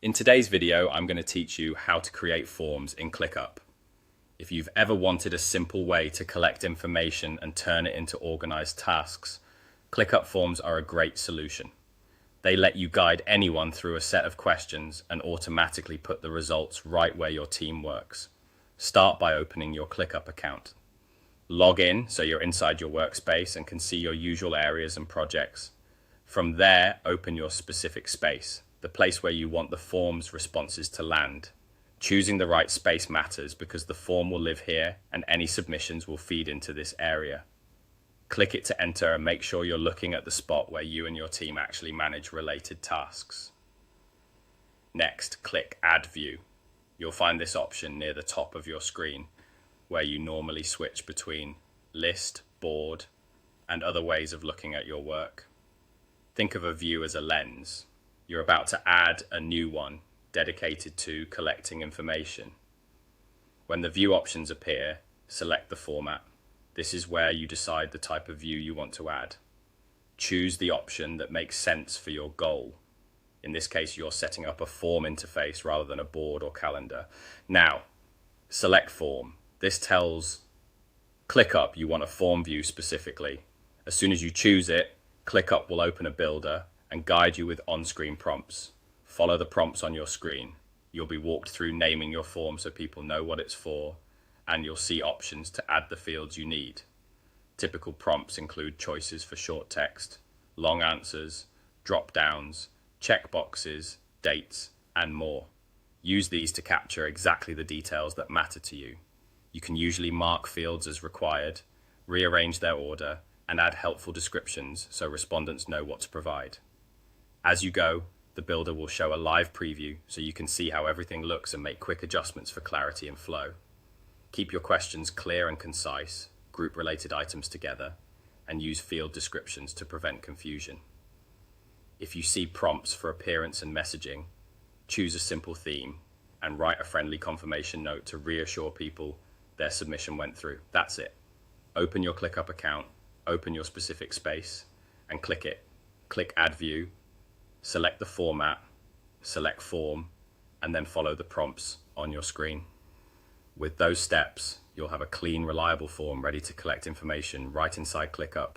In today's video, I'm going to teach you how to create forms in ClickUp. If you've ever wanted a simple way to collect information and turn it into organized tasks, ClickUp forms are a great solution. They let you guide anyone through a set of questions and automatically put the results right where your team works. Start by opening your ClickUp account. Log in so you're inside your workspace and can see your usual areas and projects. From there, open your specific space, the place where you want the form's responses to land. Choosing the right space matters because the form will live here and any submissions will feed into this area. Click it to enter and make sure you're looking at the spot where you and your team actually manage related tasks. Next, click Add View. You'll find this option near the top of your screen, where you normally switch between list, board, and other ways of looking at your work. Think of a view as a lens. You're about to add a new one dedicated to collecting information. When the view options appear, select the format. This is where you decide the type of view you want to add. Choose the option that makes sense for your goal. In this case, you're setting up a form interface rather than a board or calendar. Now, select form. This tells ClickUp you want a form view specifically. As soon as you choose it, ClickUp will open a builder and guide you with on-screen prompts. Follow the prompts on your screen. You'll be walked through naming your form so people know what it's for, and you'll see options to add the fields you need. Typical prompts include choices for short text, long answers, drop-downs, checkboxes, dates, and more. Use these to capture exactly the details that matter to you. You can usually mark fields as required, rearrange their order, and add helpful descriptions so respondents know what to provide. As you go, the builder will show a live preview so you can see how everything looks and make quick adjustments for clarity and flow. Keep your questions clear and concise, group related items together, and use field descriptions to prevent confusion. If you see prompts for appearance and messaging, choose a simple theme and write a friendly confirmation note to reassure people their submission went through. That's it. Open your ClickUp account, open your specific space, and click it. Click Add View, select the format, select Form, and then follow the prompts on your screen. With those steps, you'll have a clean, reliable form ready to collect information right inside ClickUp